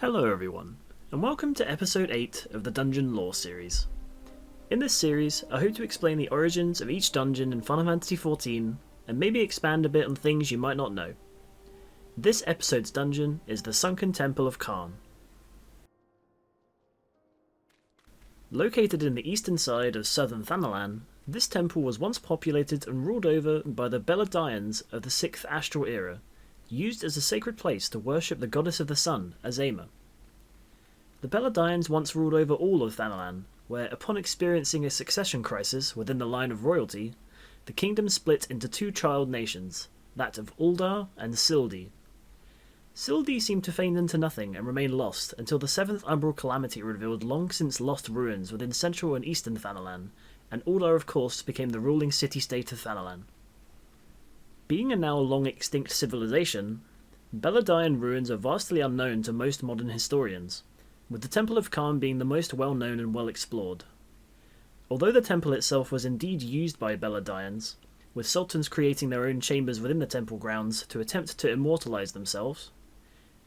Hello everyone, and welcome to episode 8 of the Dungeon Lore series. In this series, I hope to explain the origins of each dungeon in Final Fantasy XIV, and maybe expand a bit on things you might not know. This episode's dungeon is the Sunken Temple of Qarn. Located in the eastern side of southern Thanalan, this temple was once populated and ruled over by the Beladians of the 6th Astral Era, used as a sacred place to worship the goddess of the sun, Azema. The Beladians once ruled over all of Thanalan, where upon experiencing a succession crisis within the line of royalty, the kingdom split into two child nations, that of Uldar and Sildi. Sildi seemed to fade into nothing and remain lost until the 7th Umbral Calamity revealed long since lost ruins within central and eastern Thanalan, and Uldar of course became the ruling city-state of Thanalan. Being a now long extinct civilization, Beladian ruins are vastly unknown to most modern historians, with the Temple of Qarn being the most well-known and well-explored. Although the temple itself was indeed used by Beladians, with sultans creating their own chambers within the temple grounds to attempt to immortalize themselves,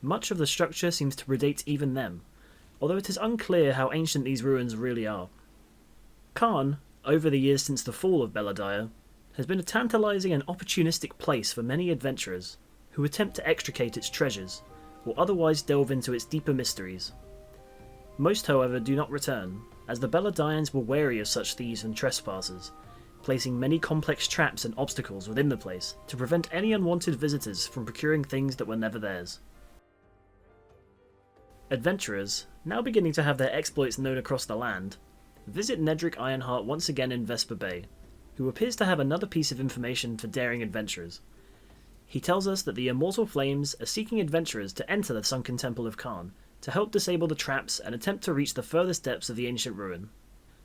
much of the structure seems to predate even them, although it is unclear how ancient these ruins really are. Qarn, over the years since the fall of Beladia, has been a tantalizing and opportunistic place for many adventurers who attempt to extricate its treasures, or otherwise delve into its deeper mysteries. Most, however, do not return, as the Beladians were wary of such thieves and trespassers, placing many complex traps and obstacles within the place to prevent any unwanted visitors from procuring things that were never theirs. Adventurers, now beginning to have their exploits known across the land, visit Nedric Ironheart once again in Vesper Bay, who appears to have another piece of information for daring adventurers. He tells us that the Immortal Flames are seeking adventurers to enter the Sunken Temple of Qarn to help disable the traps and attempt to reach the furthest depths of the ancient ruin.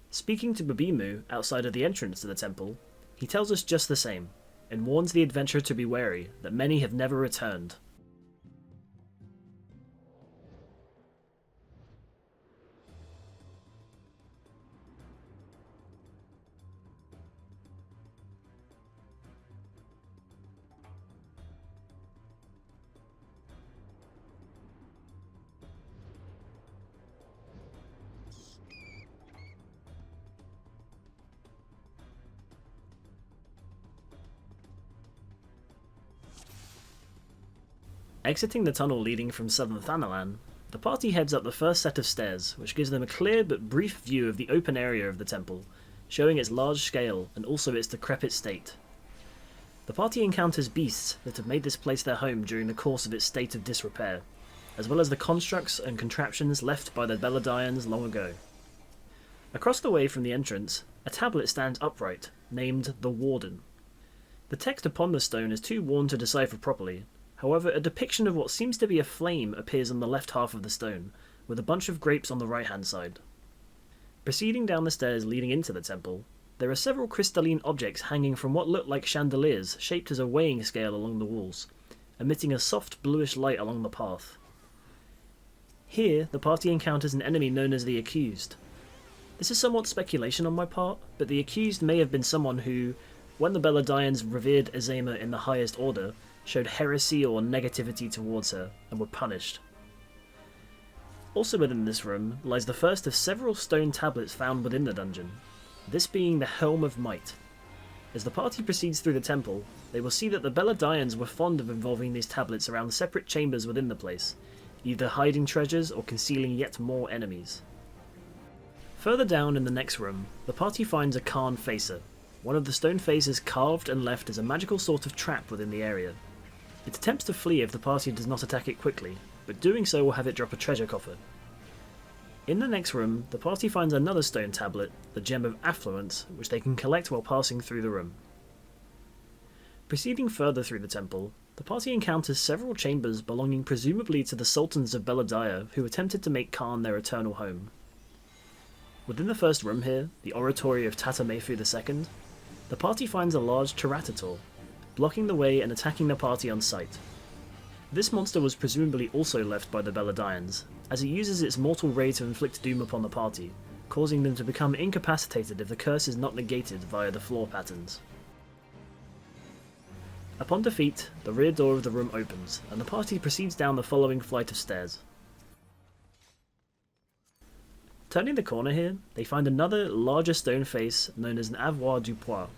Speaking to Babimu outside of the entrance to the temple, he tells us just the same, and warns the adventurer to be wary that many have never returned. Exiting the tunnel leading from southern Thanalan, the party heads up the first set of stairs, which gives them a clear but brief view of the open area of the temple, showing its large scale and also its decrepit state. The party encounters beasts that have made this place their home during the course of its state of disrepair, as well as the constructs and contraptions left by the Beladians long ago. Across the way from the entrance, a tablet stands upright, named the Warden. The text upon the stone is too worn to decipher properly. However, a depiction of what seems to be a flame appears on the left half of the stone, with a bunch of grapes on the right-hand side. Proceeding down the stairs leading into the temple, there are several crystalline objects hanging from what look like chandeliers shaped as a weighing scale along the walls, emitting a soft bluish light along the path. Here, the party encounters an enemy known as the Accused. This is somewhat speculation on my part, but the Accused may have been someone who, when the Beladians revered Azema in the highest order, showed heresy or negativity towards her, and were punished. Also within this room lies the first of several stone tablets found within the dungeon, this being the Helm of Might. As the party proceeds through the temple, they will see that the Beladians were fond of involving these tablets around separate chambers within the place, either hiding treasures or concealing yet more enemies. Further down in the next room, the party finds a Qarn Facer, one of the stone faces carved and left as a magical sort of trap within the area. It attempts to flee if the party does not attack it quickly, but doing so will have it drop a treasure coffer. In the next room, the party finds another stone tablet, the Gem of Affluence, which they can collect while passing through the room. Proceeding further through the temple, the party encounters several chambers belonging presumably to the Sultans of Beladia who attempted to make Qarn their eternal home. Within the first room here, the Oratory of Tatamefu II, the party finds a large Teratator, blocking the way and attacking the party on sight. This monster was presumably also left by the Beladians, as it uses its mortal ray to inflict doom upon the party, causing them to become incapacitated if the curse is not negated via the floor patterns. Upon defeat, the rear door of the room opens, and the party proceeds down the following flight of stairs. Turning the corner here, they find another larger stone face known as an Avoir du Poids.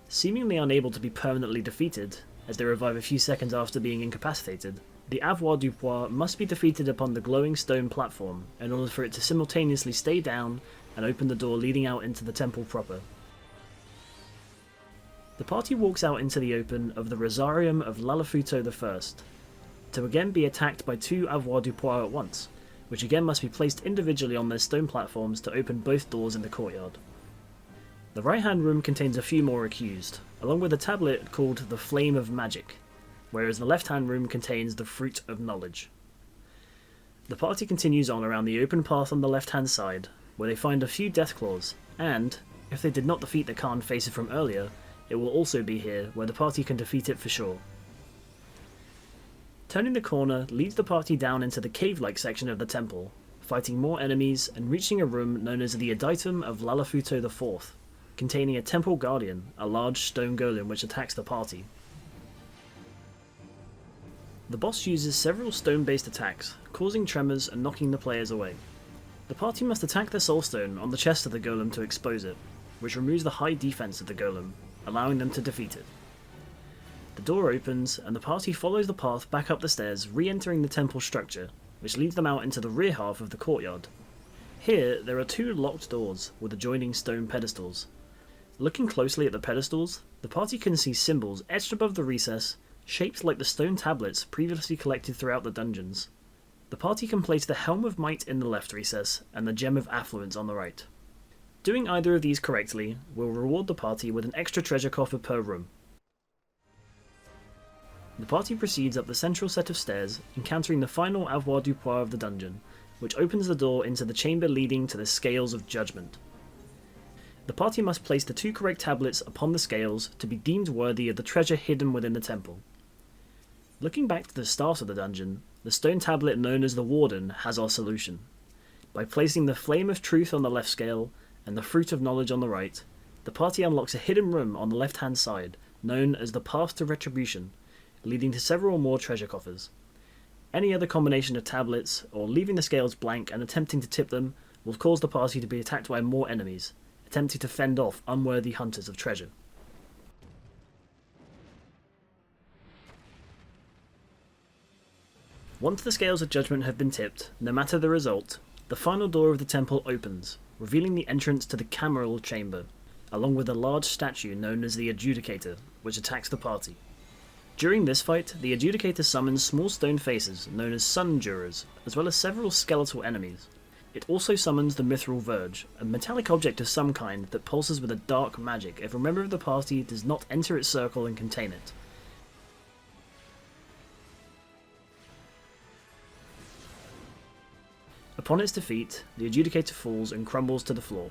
Seemingly unable to be permanently defeated, as they revive a few seconds after being incapacitated, the Avoir du Poids must be defeated upon the glowing stone platform in order for it to simultaneously stay down and open the door leading out into the temple proper. The party walks out into the open of the Rosarium of Lalafuto I, to again be attacked by two Avoir du Poids at once, which again must be placed individually on their stone platforms to open both doors in the courtyard. The right-hand room contains a few more accused, along with a tablet called the Flame of Magic, whereas the left-hand room contains the Fruit of Knowledge. The party continues on around the open path on the left-hand side, where they find a few Deathclaws, and, if they did not defeat the Qarn faces from earlier, it will also be here where the party can defeat it for sure. Turning the corner leads the party down into the cave-like section of the temple, fighting more enemies and reaching a room known as the Adytum of Lalafuto IV, containing a temple guardian, a large stone golem which attacks the party. The boss uses several stone-based attacks, causing tremors and knocking the players away. The party must attack the soulstone on the chest of the golem to expose it, which removes the high defense of the golem, allowing them to defeat it. The door opens, and the party follows the path back up the stairs, re-entering the temple structure, which leads them out into the rear half of the courtyard. Here, there are two locked doors with adjoining stone pedestals. Looking closely at the pedestals, the party can see symbols etched above the recess, shaped like the stone tablets previously collected throughout the dungeons. The party can place the Helm of Might in the left recess, and the Gem of Affluence on the right. Doing either of these correctly will reward the party with an extra treasure coffer per room. The party proceeds up the central set of stairs, encountering the final Avoir du Poids of the dungeon, which opens the door into the chamber leading to the Scales of Judgment. The party must place the two correct tablets upon the scales to be deemed worthy of the treasure hidden within the temple. Looking back to the start of the dungeon, the stone tablet known as the Warden has our solution. By placing the Flame of Truth on the left scale, and the Fruit of Knowledge on the right, the party unlocks a hidden room on the left-hand side, known as the Path to Retribution, leading to several more treasure coffers. Any other combination of tablets, or leaving the scales blank and attempting to tip them, will cause the party to be attacked by more enemies, attempting to fend off unworthy hunters of treasure. Once the Scales of Judgment have been tipped, no matter the result, the final door of the temple opens, revealing the entrance to the Cameral Chamber, along with a large statue known as the Adjudicator, which attacks the party. During this fight, the Adjudicator summons small stone faces known as Sun Jurors, as well as several skeletal enemies. It also summons the Mithril Verge, a metallic object of some kind that pulses with a dark magic if a member of the party does not enter its circle and contain it. Upon its defeat, the Adjudicator falls and crumbles to the floor.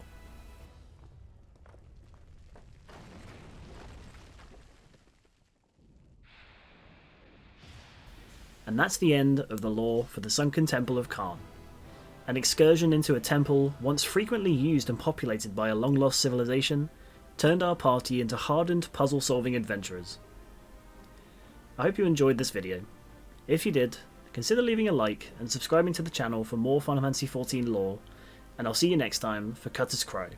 And that's the end of the lore for the Sunken Temple of Qarn. An excursion into a temple once frequently used and populated by a long-lost civilization turned our party into hardened puzzle-solving adventurers. I hope you enjoyed this video. If you did, consider leaving a like and subscribing to the channel for more Final Fantasy XIV lore, and I'll see you next time for Cutter's Cry.